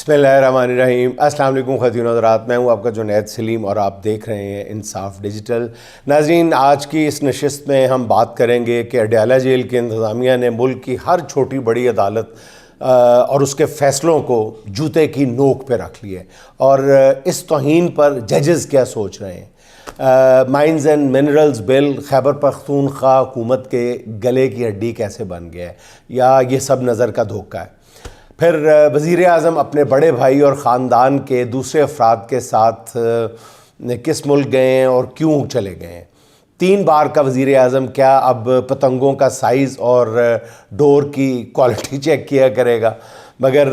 बिस्मिल्लाहिर्रहमानिर्रहीम। अस्सलाम वालेकुम ख़वातीन और हज़रात, मैं हूँ आपका जुनैद सलीम और आप देख रहे हैं इंसाफ डिजिटल। नाज़रीन, आज की इस नशिस्त में हम बात करेंगे कि अडयाला जेल की इंतज़ामिया ने मुल्क की हर छोटी बड़ी अदालत और उसके फ़ैसलों को जूते की नोक पे रख लिया और इस तौहीन पर जजेस क्या सोच रहे हैं। Mines and minerals bill Khyber Pakhtunkhwa हुकूमत के गले की हड्डी कैसे बन गया है, या ये सब नज़र का धोखा है। फिर वज़ीर आज़म अपने बड़े भाई और ख़ानदान के दूसरे अफराद के साथ किस मुल्क गए हैं और क्यों चले गए हैं। 3 बार का वज़ीर आज़म क्या अब पतंगों का साइज़ और डोर की क्वालिटी चेक किया करेगा। मगर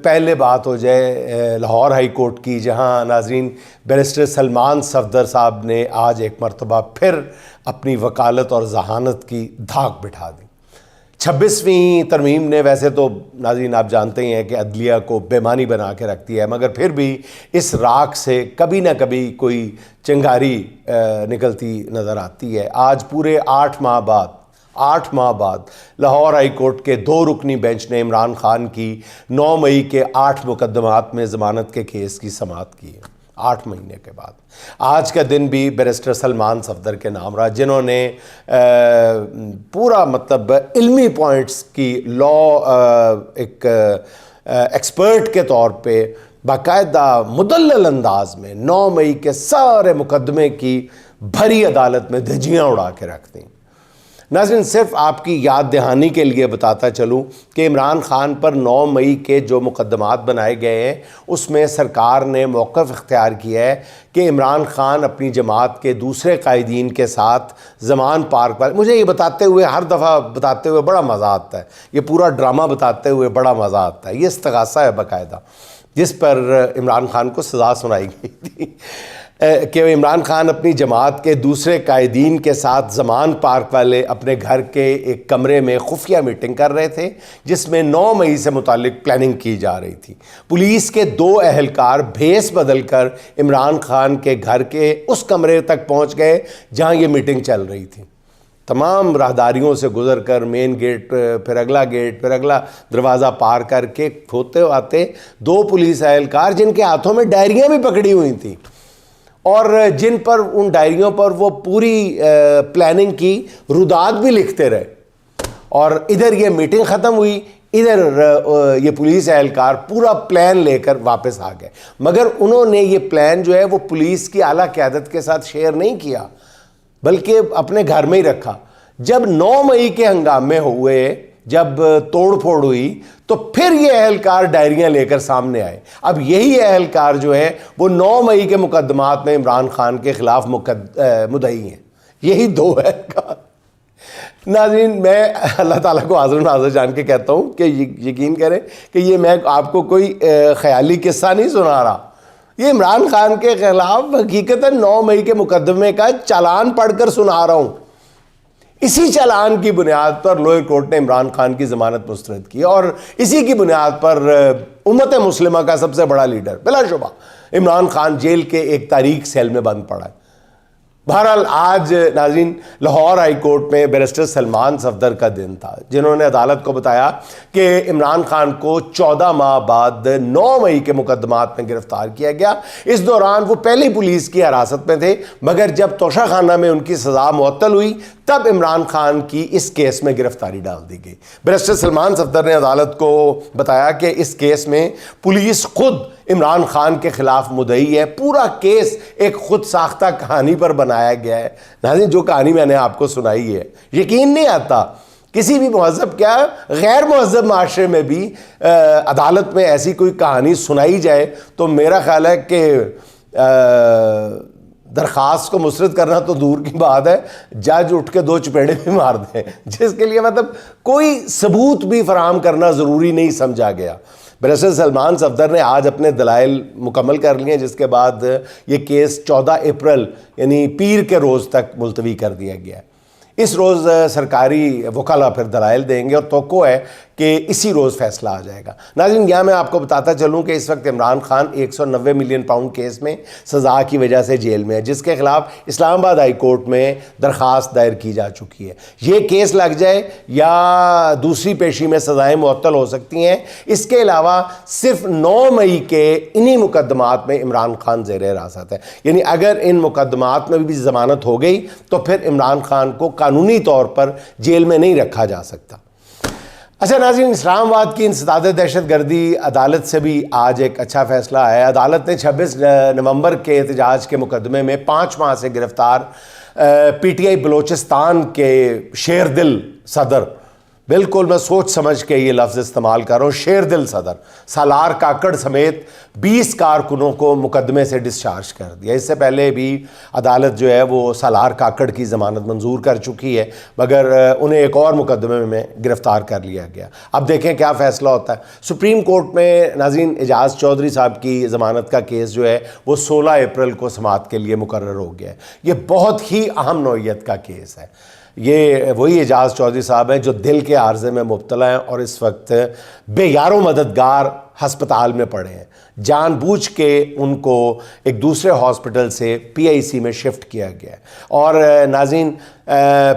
पहले बात हो जाए लाहौर हाई कोर्ट की, जहां नाज़रीन बैरिस्टर सलमान सफदर साहब ने आज एक मरतबा फिर अपनी वकालत और जहानत की धाक बिठा दी। 26वीं तरमीम ने वैसे तो नाज़रीन आप जानते ही हैं कि अदलिया को बेमानी बना के रखती है, मगर फिर भी इस राख से कभी ना कभी कोई चिंगारी निकलती नज़र आती है। आज पूरे 8 माह बाद लाहौर हाई कोर्ट के 2 रुकनी बेंच ने इमरान खान की 9 मई के 8 मुकदमात में ज़मानत के केस की समाअत की है। 8 महीने के बाद आज का दिन भी बैरिस्टर सलमान सफदर के नाम रहा, जिन्होंने पूरा मतलब इल्मी पॉइंट्स की लॉ एक एक्सपर्ट के तौर पे बाकायदा मुदल्लल अंदाज में 9 मई के सारे मुकदमे की भरी अदालत में धज्जियाँ उड़ा के रख दी। नाज़रीन, सिर्फ आपकी याद दहानी के लिए बताता चलूँ कि इमरान खान पर 9 मई के जो मुकदमात बनाए गए हैं उसमें सरकार ने मौक़िफ़ इख्तियार किया है कि इमरान खान अपनी जमात के दूसरे कायदीन के साथ ज़मान पार्क पर, मुझे ये बताते हुए हर दफ़ा बताते हुए बड़ा मज़ा आता है, ये पूरा ड्रामा बताते हुए बड़ा मज़ा आता है। ये इस्तग़ासा है बाकायदा, जिस पर इमरान खान को सज़ा सुनाई गई थी कि इमरान खान अपनी जमात के दूसरे कायदीन के साथ ज़मान पार्क वाले अपने घर के एक कमरे में खुफिया मीटिंग कर रहे थे, जिसमें 9 मई से मुतालिक प्लानिंग की जा रही थी। पुलिस के 2 अहलकार भेस बदल कर इमरान खान के घर के उस कमरे तक पहुंच गए जहां ये मीटिंग चल रही थी। तमाम राहदारियों से गुजर कर मेन गेट, फिर अगला गेट, फिर अगला दरवाज़ा पार करके होते आते 2 पुलिस अहलकार, जिनके हाथों में डायरियाँ भी पकड़ी हुई थी और जिन पर उन डायरियों पर वो पूरी प्लानिंग की रुदात भी लिखते रहे, और इधर ये मीटिंग ख़त्म हुई, इधर ये पुलिस एहलकार पूरा प्लान लेकर वापस आ गए। मगर उन्होंने ये प्लान जो है वो पुलिस की आला क़यादत के साथ शेयर नहीं किया, बल्कि अपने घर में ही रखा। जब 9 मई के हंगामे हुए, जब तोड़ फोड़ हुई, तो फिर ये अहलकार डायरियां लेकर सामने आए। अब यही अहलकार जो है वो 9 मई के मुकदमात में इमरान खान के खिलाफ मुद्दई हैं। यही 2 अहलकार। नाज़रीन, मैं अल्लाह ताला को हाज़िर नाज़िर जान के कहता हूँ कि यकीन करें कि ये मैं आपको कोई ख्याली किस्सा नहीं सुना रहा। ये इमरान खान के खिलाफ हकीकतन 9 मई के मुकदमे का चालान पढ़कर सुना रहा हूँ। इसी चालान की बुनियाद पर लोअर कोर्ट ने इमरान खान की ज़मानत मुस्तरद की और इसी की बुनियाद पर उम्मत मुस्लिमा का सबसे बड़ा लीडर बिलाशुबा इमरान खान जेल के एक तारीख सेल में बंद पड़ा है। बहरहाल आज नाज़रीन लाहौर हाई कोर्ट में बैरिस्टर सलमान सफदर का दिन था, जिन्होंने अदालत को बताया कि इमरान खान को 14 माह बाद 9 मई के मुकदमात में गिरफ्तार किया गया। इस दौरान वो पहले पुलिस की हिरासत में थे, मगर जब तोशाखाना में उनकी सज़ा मुअत्तल हुई तब इमरान खान की इस केस में गिरफ्तारी डाल दी गई। बैरिस्टर सलमान सफदर ने अदालत को बताया कि इस केस में पुलिस खुद इमरान खान के खिलाफ मुद्दई है। पूरा केस एक खुद साख्ता कहानी पर बनाया गया है। नाज़रीन, जो कहानी मैंने आपको सुनाई है, यकीन नहीं आता किसी भी महज़ब, क्या गैर महज़ब माशरे में भी अदालत में ऐसी कोई कहानी सुनाई जाए तो मेरा ख्याल है कि दरख्वास्त को मुस्तरद करना तो दूर की बात है, जज उठ के 2 चपेड़े भी मार दें, जिसके लिए मतलब कोई सबूत भी फराहम करना ज़रूरी नहीं समझा गया। बैरिस्टर सलमान सफदर ने आज अपने दलाइल मुकम्मल कर लिए, जिसके बाद ये केस 14 अप्रैल यानी पीर के रोज़ तक मुलतवी कर दिया गया है। इस रोज़ सरकारी वकाला फिर दलाइल देंगे और तवक्को है कि इसी रोज़ फैसला आ जाएगा। नाज़रीन, यहाँ मैं आपको बताता चलूँ कि इस वक्त Imran Khan 190 million pound case में सज़ा की वजह से जेल में है, जिसके खिलाफ इस्लामाबाद हाई कोर्ट में दरख्वास्त दायर की जा चुकी है। ये केस लग जाए या दूसरी पेशी में सज़ाएँ मुअत्तल हो सकती हैं। इसके अलावा सिर्फ 9 मई के इन्हीं मुकदमात में इमरान खान ज़ेर हिरासत है, यानी अगर इन मुकदमात में भी ज़मानत हो गई तो फिर इमरान खान को कानूनी तौर पर जेल में नहीं रखा जा सकता। अच्छा नाज़रीन, इस्लामाबाद की इंसदाद दहशतगर्दी अदालत से भी आज एक अच्छा फैसला आया। अदालत ने 26 नवंबर के एहतजाज के मुकदमे में 5 माह से गिरफ्तार PTI बलोचिस्तान के शेरदिल सदर, बिल्कुल मैं सोच समझ के ये लफ्ज़ इस्तेमाल कर रहा हूँ, शेरदिल सदर सालार काकड़ समेत 20 कारकुनों को मुकदमे से डिस्चार्ज कर दिया। इससे पहले भी अदालत जो है वो सालार काकड़ की ज़मानत मंजूर कर चुकी है, मगर उन्हें एक और मुकदमे में गिरफ़्तार कर लिया गया। अब देखें क्या फ़ैसला होता है। सुप्रीम कोर्ट में नाज़रीन एजाज़ चौधरी साहब की ज़मानत का केस जो है वो 16 अप्रैल को समाअत के लिए मुकर्रर हो गया है। ये बहुत ही अहम नौइयत का केस है। ये वही एजाज़ चौधरी साहब हैं जो दिल के आर्जे में मुब्तला हैं और इस वक्त बेयारो मददगार हस्पताल में पड़े हैं। जानबूझ के उनको एक दूसरे हॉस्पिटल से PIC में शिफ्ट किया गया है। और नाज़रीन,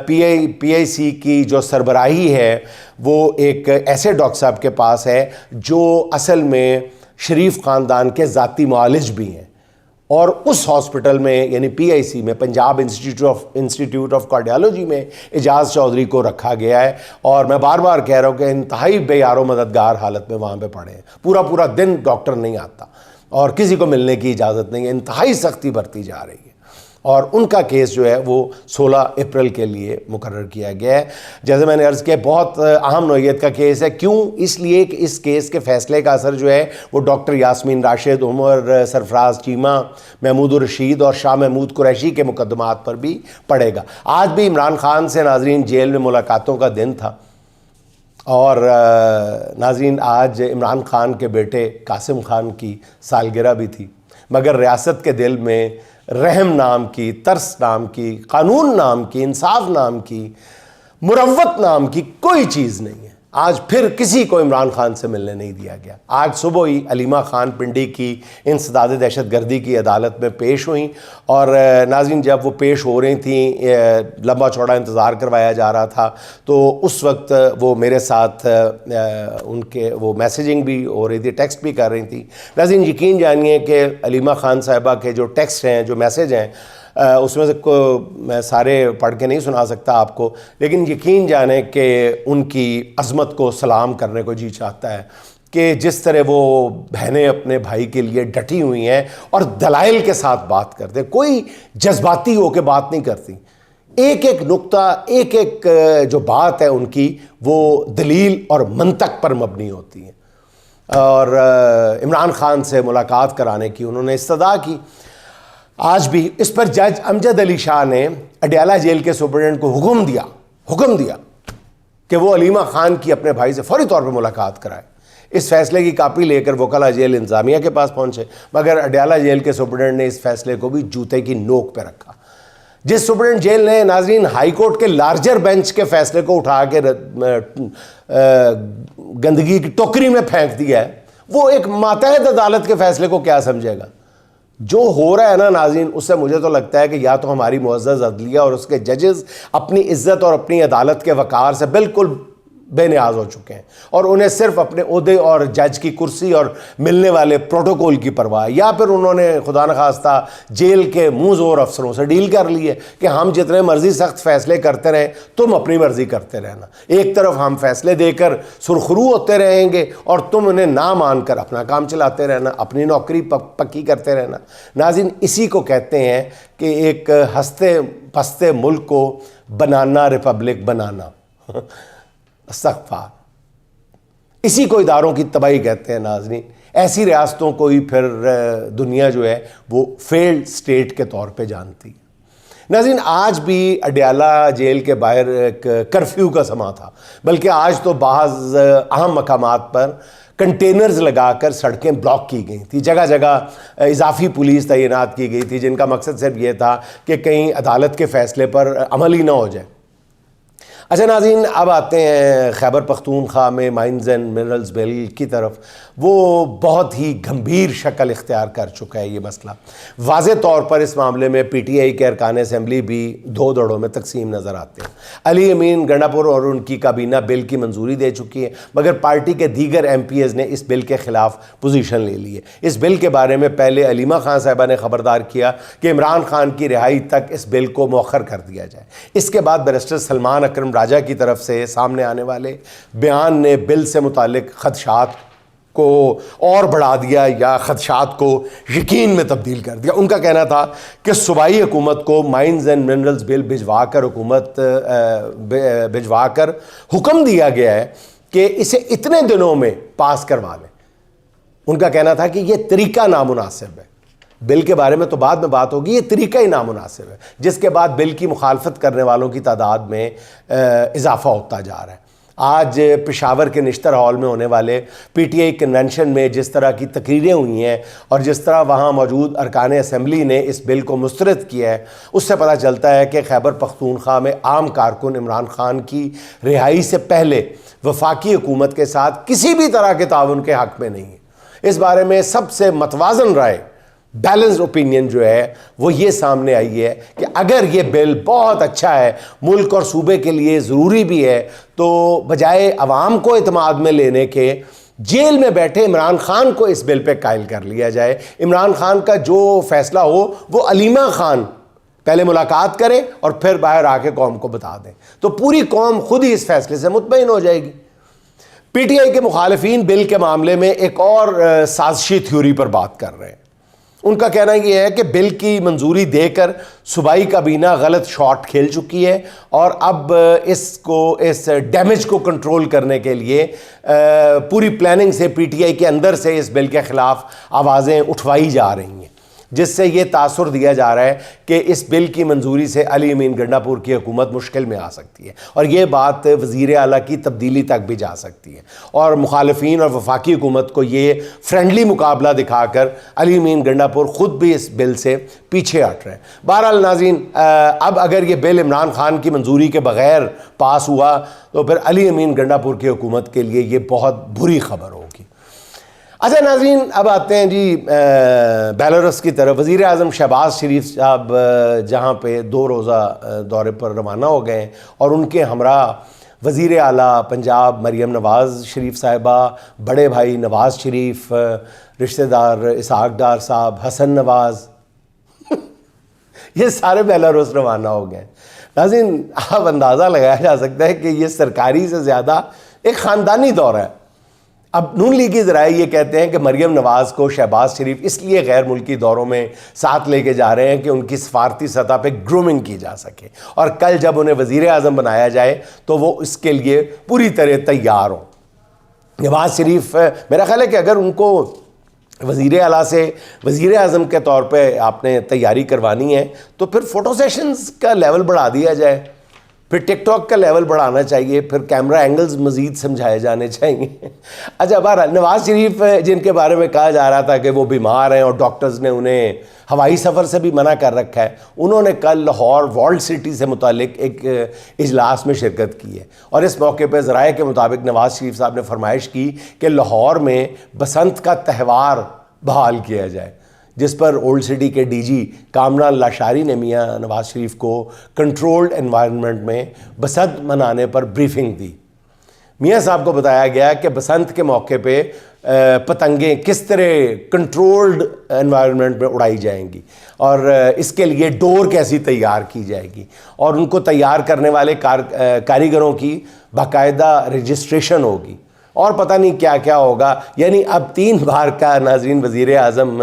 PIC की जो सरबराही है वो एक ऐसे डॉक्टर साहब के पास है जो असल में शरीफ ख़ानदान के ज़ाती मुआलिज भी हैं। और उस हॉस्पिटल में यानी PIC में पंजाब इंस्टीट्यूट ऑफ कार्डियोलॉजी में एजाज़ चौधरी को रखा गया है। और मैं बार बार कह रहा हूँ कि इंतहाई बेयारो मददगार हालत में वहाँ पे पड़े हैं। पूरा पूरा दिन डॉक्टर नहीं आता और किसी को मिलने की इजाज़त नहीं है। इंतहाई सख्ती बरती जा रही है और उनका केस जो है वो 16 अप्रैल के लिए मुकर्रर किया गया है। जैसे मैंने अर्ज़ किया, बहुत अहम नौइयत का केस है। क्यों? इसलिए कि इस केस के फ़ैसले का असर जो है वो डॉक्टर यास्मीन राशिद, उमर सरफराज चीमा, महमूद रशीद और शाह महमूद कुरैशी के मुकदमात पर भी पड़ेगा। आज भी इमरान खान से नाज़रीन जेल में मुलाकातों का दिन था और नाज़रीन आज इमरान खान के बेटे कासिम खान की सालगिरह भी थी, मगर रियासत के दिल में रहम नाम की, तरस नाम की, कानून नाम की, इंसाफ नाम की, मुरव्वत नाम की कोई चीज़ नहीं है। आज फिर किसी को इमरान खान से मिलने नहीं दिया गया। आज सुबह ही अलीमा खान पिंडी की इंसदाद दहशतगर्दी की अदालत में पेश हुई और नाज़रीन जब वो पेश हो रही थी, लंबा चौड़ा इंतज़ार करवाया जा रहा था, तो उस वक्त वो मेरे साथ उनके वो मैसेजिंग भी हो रही थी, टेक्स्ट भी कर रही थी। नाज़रीन यकीन जानिए कि अलीमा खान साहिबा के जो टेक्स्ट हैं, जो मैसेज हैं, उसमें से को मैं सारे पढ़ के नहीं सुना सकता आपको, लेकिन यकीन जाने कि उनकी अज़मत को सलाम करने को जी चाहता है कि जिस तरह वो बहनें अपने भाई के लिए डटी हुई हैं और दलाइल के साथ बात करते, कोई जज्बाती होकर बात नहीं करती। एक एक नुक्ता, एक एक जो बात है उनकी वो दलील और मंतक पर मबनी होती है। और इमरान खान से मुलाकात कराने की उन्होंने इस्तदा की। आज भी इस पर जज अमजद अली शाह ने अडयाला जेल के सुपरडेंट को हुक्म दिया कि वो अलीमा खान की अपने भाई से फौरी तौर पर मुलाकात कराए। इस फैसले की कापी लेकर वकाला जेल इंतजामिया के पास पहुंचे, मगर अडयाला जेल के सुपरडेंट ने इस फैसले को भी जूते की नोक पर रखा। जिस सुपरडेंट जेल ने नाजरीन हाई कोर्ट के लार्जर बेंच के फैसले को उठा के गंदगी की टोकरी में फेंक दिया है, वो एक मातहत अदालत के फैसले को क्या समझेगा। जो हो रहा है ना नाज़रीन, उससे मुझे तो लगता है कि या तो हमारी मुअज़्ज़ज़ अदलिया और उसके जजेस अपनी इज़्ज़त और अपनी अदालत के वक़ार से बिल्कुल बेनियाज हो चुके हैं और उन्हें सिर्फ अपने ओहदे और जज की कुर्सी और मिलने वाले प्रोटोकॉल की परवाह, या फिर उन्होंने खुदा न खास्ता जेल के मुँह ज़ोर अफसरों से डील कर ली है कि हम जितने मर्जी सख्त फैसले करते रहें, तुम अपनी मर्जी करते रहना। एक तरफ हम फैसले देकर सुरखरू होते रहेंगे और तुम उन्हें ना मानकर अपना काम चलाते रहना, अपनी नौकरी पक्की करते रहना। नाज़रीन, इसी को कहते हैं कि एक हंसते पसते मुल्क को बनाना रिपब्लिक बनाना। इस्तग़फ़ार। इसी को इदारों की तबाही कहते हैं नाज़रीन। ऐसी रियासतों को ही फिर दुनिया जो है वो फेल्ड स्टेट के तौर पे जानती है। नाज़रीन, आज भी अडयाला जेल के बाहर एक कर्फ्यू का समा था, बल्कि आज तो बाज़ अहम मकामात पर कंटेनर्स लगाकर सड़कें ब्लॉक की गई थी। जगह जगह इजाफी पुलिस तैनात की गई थी, जिनका मकसद सिर्फ ये था कि कहीं अदालत के फ़ैसले पर अमल ही ना हो जाए। अच्छा नाज़रीन, अब आते हैं खैबर पख्तूनख्वा में माइंस एंड मिनरल्स बिल की तरफ। वो बहुत ही गंभीर शक्ल इख्तियार कर चुका है ये मसला। वाज़े तौर पर इस मामले में PTI के अरकान असम्बली भी दो दड़ों में तकसीम नज़र आते हैं। अली अमीन गंडापुर और उनकी काबीना बिल की मंजूरी दे चुकी है, मगर पार्टी के दीगर MPs ने इस बिल के ख़िलाफ़ पोजीशन ले ली है। इस बिल के बारे में पहले अलीमा खान साहिबा ने ख़बरदार किया कि इमरान खान की रिहाई तक इस बिल को मौखर कर दिया जाए। इसके बाद बैरिस्टर सलमान अकरम राजा की तरफ से सामने आने वाले बयान ने बिल से मुतालिक खदशात को और बढ़ा दिया या खदशात को यकीन में तब्दील कर दिया। उनका कहना था कि सूबाई हुकूमत को माइंस एंड मिनरल्स बिल भिजवा कर हुक्म दिया गया है कि इसे इतने दिनों में पास करवा लें। उनका कहना था कि यह तरीका नामुनासिब है। बिल के बारे में तो बाद में बात होगी, ये तरीका ही नामुनासिब है, जिसके बाद बिल की मुखालफत करने वालों की तादाद में इजाफा होता जा रहा है। आज पेशावर के निश्तर हॉल में होने वाले PTI कन्वेंशन में जिस तरह की तकरीरें हुई हैं और जिस तरह वहाँ मौजूद अरकान असम्बली ने इस बिल को मुस्तरद किया है, उससे पता चलता है कि खैबर पख्तूनख्वा में आम कारकुन इमरान खान की रिहाई से पहले वफाकी हुकूमत के साथ किसी भी तरह के ताउन के हक़ में नहीं है। इस बारे में सबसे मतवाज़न राय, बैलेंस्ड ओपिनियन जो है वो ये सामने आई है कि अगर ये बिल बहुत अच्छा है, मुल्क और सूबे के लिए ज़रूरी भी है, तो बजाय अवाम को इत्माद में लेने के जेल में बैठे इमरान खान को इस बिल पे कायल कर लिया जाए। इमरान खान का जो फैसला हो वो अलीमा खान पहले मुलाकात करें और फिर बाहर आके कौम को बता दें, तो पूरी कौम खुद ही इस फैसले से मुतमईन हो जाएगी। PTI के मुखालिफिन बिल के मामले में एक और साजिशी थ्योरी पर बात कर रहे हैं। उनका कहना यह है कि बिल की मंजूरी देकर सूबाई काबीना गलत शॉट खेल चुकी है और अब इस डैमेज को कंट्रोल करने के लिए पूरी प्लानिंग से PTI के अंदर से इस बिल के ख़िलाफ़ आवाज़ें उठवाई जा रही हैं, जिससे ये तासुर दिया जा रहा है कि इस बिल की मंजूरी से अली अमीन गंडापुर की हुकूमत मुश्किल में आ सकती है और ये बात वज़ीर आला की तब्दीली तक भी जा सकती है और मुखालिफिन और वफाकी हुकूमत को ये फ्रेंडली मुकाबला दिखाकर अली अमीन गंडापुर ख़ुद भी इस बिल से पीछे हट रहे हैं। बहरहाल नाज़रीन, अब अगर ये बिल इमरान खान की मंजूरी के बग़ैर पास हुआ तो फिर अली अमीन गंडापुर की हुकूमत के लिए ये बहुत बुरी खबर होगी। अच्छा नाज़रीन, अब आते हैं जी बेलारूस की तरफ। वज़ीर आज़म शहबाज शरीफ साहब जहाँ पे 2 रोज़ा दौरे पर रवाना हो गए और उनके हमरा वज़ीर आला पंजाब मरियम नवाज़ शरीफ साहिबा, बड़े भाई नवाज़ शरीफ, रिश्तेदार इसहाक डार साहब, हसन नवाज़ ये सारे बेलारूस रवाना हो गए। नाज़रीन, अब अंदाज़ा लगाया जा सकता है कि ये सरकारी से ज़्यादा एक ख़ानदानी दौरा है। अब नून लीगी ज़राए ये कहते हैं कि मरियम नवाज़ को शहबाज शरीफ इसलिए गैर मुल्की दौरों में साथ लेके जा रहे हैं कि उनकी सफारती सतह पे ग्रूमिंग की जा सके और कल जब उन्हें वज़ीर आज़म बनाया जाए तो वो इसके लिए पूरी तरह तैयार हों। नवाज़ शरीफ, मेरा ख्याल है कि अगर उनको वज़ीर आला से वज़ीर आज़म के तौर पे आपने तैयारी करवानी है तो फिर फ़ोटो सेशंस का लेवल बढ़ा दिया जाए, फिर टिकटॉक का लेवल बढ़ाना चाहिए, फिर कैमरा एंगल्स मज़ीद समझाए जाने चाहिए। अच्छा, बहरहाल नवाज़ शरीफ जिनके बारे में कहा जा रहा था कि वो बीमार हैं और डॉक्टर्स ने उन्हें हवाई सफ़र से भी मना कर रखा है, उन्होंने कल लाहौर वर्ल्ड सिटी से मुतालिक एक इजलास में शिरकत की है और इस मौके पर ज़राए के मुताबिक नवाज़ शरीफ साहब ने फरमाइश की कि लाहौर में बसंत का त्यौहार बहाल किया जाए, जिस पर ओल्ड सिटी के DG कामरान लाशारी ने मियाँ नवाज़ शरीफ को कंट्रोल्ड एनवायरनमेंट में बसंत मनाने पर ब्रीफिंग दी। मियाँ साहब को बताया गया कि बसंत के मौके पे पतंगें किस तरह कंट्रोल्ड एनवायरनमेंट में उड़ाई जाएंगी और इसके लिए डोर कैसी तैयार की जाएगी और उनको तैयार करने वाले कारीगरों की बाकायदा रजिस्ट्रेशन होगी और पता नहीं क्या क्या होगा। यानी अब 3 बार का नाज़रीन वज़ीर आज़म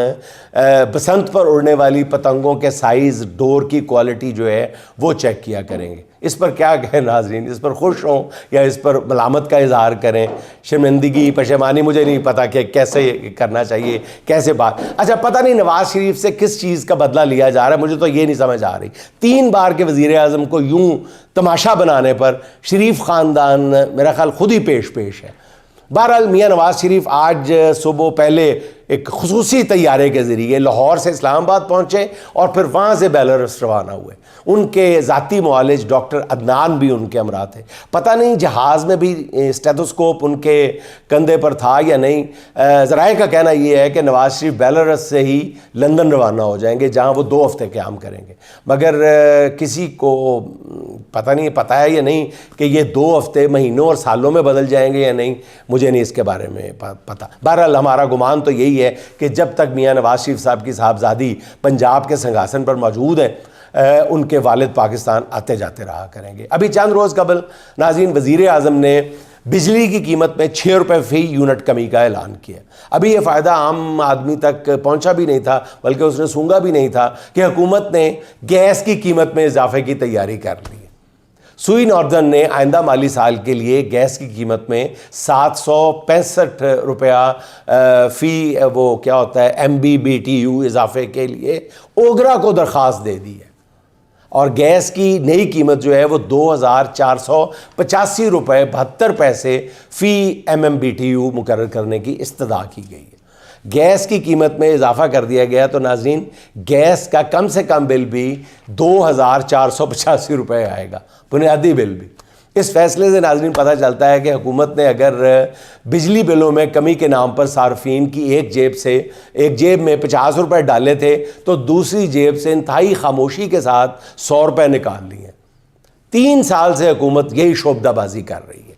बसंत पर उड़ने वाली पतंगों के साइज़, डोर की क्वालिटी जो है वो चेक किया करेंगे। इस पर क्या कहें नाज़रीन, इस पर खुश हों या इस पर मलामत का इज़हार करें, शर्मिंदगी पशेमानी, मुझे नहीं पता कि कैसे करना चाहिए, कैसे बात। अच्छा, पता नहीं नवाज़ शरीफ से किस चीज़ का बदला लिया जा रहा है, मुझे तो ये नहीं समझ आ रही। 3 बार के वज़ीर आज़म को यूँ तमाशा बनाने पर शरीफ ख़ानदान मेरा ख्याल खुद ही पेश है। बहरहाल मियाँ नवाज़ शरीफ आज सुबह पहले एक खुसूसी तैयारे के ज़रिए लाहौर से इस्लामाबाद पहुँचे और फिर वहाँ से बेलारूस रवाना हुए। उनके ज़ाती मुआलिज डॉक्टर अदनान भी उनके हमरा थे। पता नहीं जहाज़ में भी स्टेथोस्कोप उनके कंधे पर था या नहीं। ज़राए का कहना यह है कि नवाज शरीफ बेलारूस से ही लंदन रवाना हो जाएंगे, जहाँ वो 2 हफ्ते क़याम करेंगे। मगर किसी को पता है या नहीं कि ये 2 हफ्ते महीनों और सालों में बदल जाएंगे या नहीं, मुझे नहीं इसके बारे में पता। बहरहाल हमारा गुमान तो यही है कि जब तक मियाँ नवाज शरीफ साहब की साहबजादी पंजाब के सिंहासन पर मौजूद हैं, उनके वालिद पाकिस्तान आते जाते रहा करेंगे। अभी चंद रोज़ कबल नाज़रीन वज़ीर आज़म ने बिजली की कीमत में 6 रुपये फ़ी यूनिट कमी का ऐलान किया। अभी ये फ़ायदा आम आदमी तक पहुंचा भी नहीं था, बल्कि उसने सूंघा भी नहीं था कि हुकूमत ने गैस की कीमत में इजाफे की तैयारी कर ली है। सुई नॉर्दर्न ने आइंदा माली साल के लिए गैस की कीमत में 765 रुपया फ़ी वो क्या होता है MBBTU इजाफे के लिए ओगरा को दरख्वास्त दे दी है, और गैस की नई कीमत जो है वो 2485 रुपये 72 पैसे फ़ी MMBTU मुकर्रर करने की इस्तदा की गई है। गैस की कीमत में इजाफा कर दिया गया तो नाज़रीन गैस का कम से कम बिल भी 2485 रुपये आएगा, बुनियादी बिल भी। इस फैसले से नाज़रीन पता चलता है कि हुकूमत ने अगर बिजली बिलों में कमी के नाम पर सार्फिन की एक जेब में 50 रुपये डाले थे तो दूसरी जेब से इंतहाई खामोशी के साथ 100 रुपये निकाल लिए। 3 साल से हुकूमत यही शोबदाबाजी कर रही है,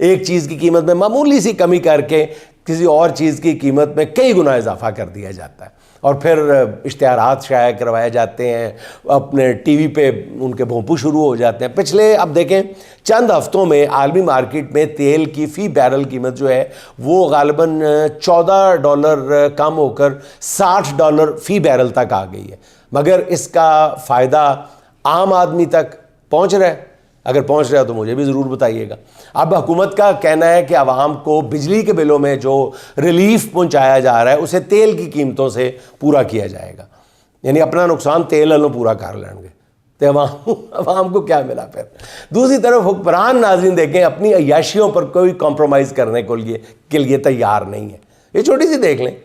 एक चीज़ की कीमत में मामूली सी कमी करके किसी और चीज़ की कीमत में कई गुना इजाफा कर दिया जाता है, और फिर इश्तिहारात शाया करवाए जाते हैं, अपने टीवी पे उनके भोंपू शुरू हो जाते हैं। पिछले अब देखें चंद हफ्तों में आलमी मार्केट में तेल की फ़ी बैरल कीमत जो है वो गालिबन $14 कम होकर $60 फ़ी बैरल तक आ गई है। मगर इसका फ़ायदा आम आदमी तक पहुँच रहा है? अगर पहुँच रहा है तो मुझे भी ज़रूर बताइएगा। अब हुकूमत का कहना है कि आवाम को बिजली के बिलों में जो रिलीफ पहुंचाया जा रहा है उसे तेल की कीमतों से पूरा किया जाएगा, यानी अपना नुकसान तेल वालों पूरा कर लेंगे। तो अवाम को क्या मिला फिर? दूसरी तरफ हुक्मरान नाज़रीन देखें अपनी अय्याशियों पर कोई कॉम्प्रोमाइज़ करने के लिए तैयार नहीं है। ये छोटी सी देख लें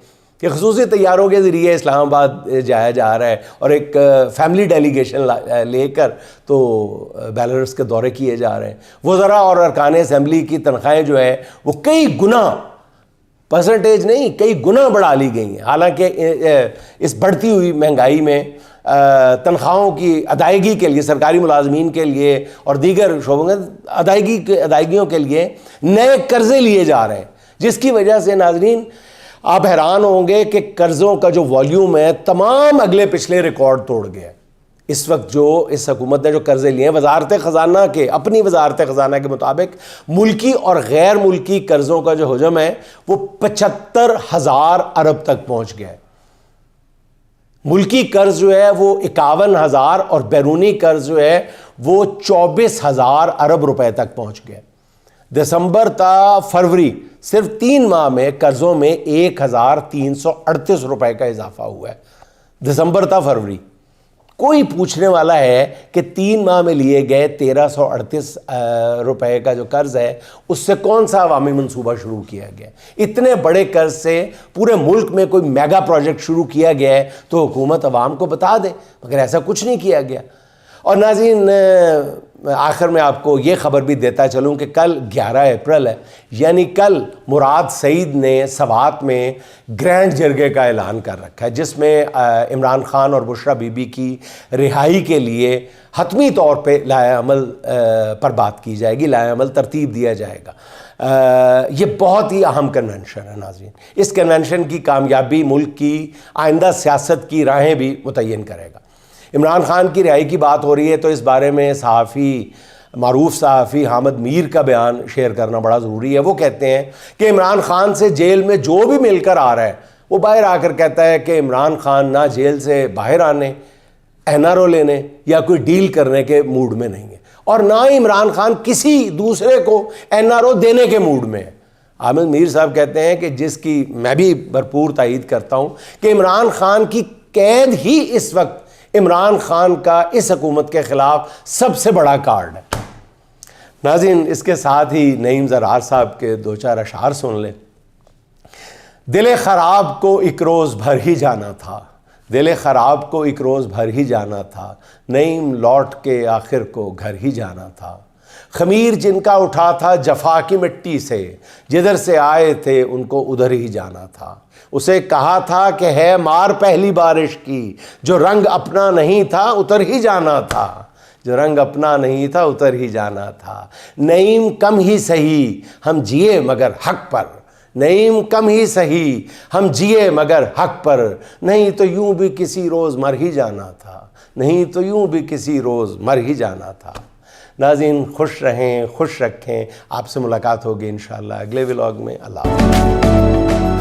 कि ख़ुसूसी तैयारों के ज़रिए इस्लामाबाद जाया जा रहा है और एक फैमिली डेलीगेशन लेकर तो बेलारूस के दौरे किए जा रहे हैं। वज़रा और अरकान असम्बली की तनख्वाहें जो है वो कई गुना, परसेंटेज नहीं कई गुना बढ़ा ली गई हैं। हालांकि इस बढ़ती हुई महंगाई में तनख्वाहों की अदायगी के लिए सरकारी मुलाजमीन के लिए और दीगर शोबों में अदायगियों के लिए नए कर्ज़े लिए जा रहे हैं, जिसकी वजह से नाज़रीन आप हैरान होंगे कि कर्ज़ों का जो वॉल्यूम है तमाम अगले पिछले रिकॉर्ड तोड़ गया। इस वक्त जो इस हुकूमत ने जो कर्ज़े लिए हैं वजारत ख़जाना के, अपनी वजारत ख़जाना के मुताबिक मुल्की और गैर मुल्की कर्ज़ों का जो हजम है वो 75,000 अरब तक पहुँच गया है। मुल्की कर्ज़ जो है वो 51,000 और बैरूनी कर्ज़ जो है वो 24,000 अरब रुपए तक पहुँच गया। दिसंबर ता फरवरी सिर्फ 3 माह में कर्ज़ों में 1,338 रुपए का इजाफा हुआ है। दिसंबर ता फरवरी। कोई पूछने वाला है कि 3 माह में लिए गए 1,338 रुपए का जो कर्ज़ है उससे कौन सा अवामी मंसूबा शुरू किया गया? इतने बड़े कर्ज़ से पूरे मुल्क में कोई मेगा प्रोजेक्ट शुरू किया गया है तो हुकूमत अवाम को बता दे, मगर ऐसा कुछ नहीं किया गया। और नाज़रीन आखिर में आपको ये ख़बर भी देता चलूँ कि कल 11 अप्रैल है, यानी कल मुराद सईद ने सवात में ग्रैंड जरगे का ऐलान कर रखा है, जिसमें इमरान खान और बुशरा बीबी की रिहाई के लिए हतमी तौर पे लाए अमल पर बात की जाएगी, लाए अमल तरतीब दिया जाएगा। ये बहुत ही अहम कन्वेंशन है नाज़रीन। इस कन्वेंशन की कामयाबी मुल्क की आइंदा सियासत की राहें भी मुतय्यन करेगा। इमरान खान की रिहाई की बात हो रही है तो इस बारे में मारूफ सहाफ़ी हामिद मीर का बयान शेयर करना बड़ा ज़रूरी है। वो कहते हैं कि इमरान खान से जेल में जो भी मिलकर आ रहा है वो बाहर आकर कहता है कि इमरान खान ना जेल से बाहर आने, NRO लेने या कोई डील करने के मूड में नहीं है, और ना ही इमरान खान किसी दूसरे को NRO देने के मूड में है। हामिद मीर साहब कहते हैं कि जिसकी मैं भी भरपूर तायीद करता हूँ कि इमरान खान की कैद ही इस वक्त इमरान खान का इस हुकूमत के ख़िलाफ़ सबसे बड़ा कार्ड है। नाज़रीन इसके साथ ही नईम ज़रार साहब के 2-4 अशार सुन लें। दिल ख़राब को एक रोज़ भर ही जाना था, दिल ख़राब को एक रोज़ भर ही जाना था, नईम लौट के आखिर को घर ही जाना था। ख़मीर जिनका उठा था जफ़ा की मिट्टी से, जिधर से आए थे उनको उधर ही जाना था। उसे कहा था कि है मार पहली बारिश की, जो रंग अपना नहीं था उतर ही जाना था, जो रंग अपना नहीं था उतर ही जाना था। नईम कम ही सही हम जिए मगर हक पर, नईम कम ही सही हम जिए मगर हक पर, नहीं तो यूं भी किसी रोज़ मर ही जाना था, नहीं तो यूं भी किसी रोज़ मर ही जाना था। नाज़रीन, खुश रहें, खुश रखें। आपसे मुलाकात होगी इंशाअल्लाह अगले व्लॉग में। अल्लाह हाफ़िज़।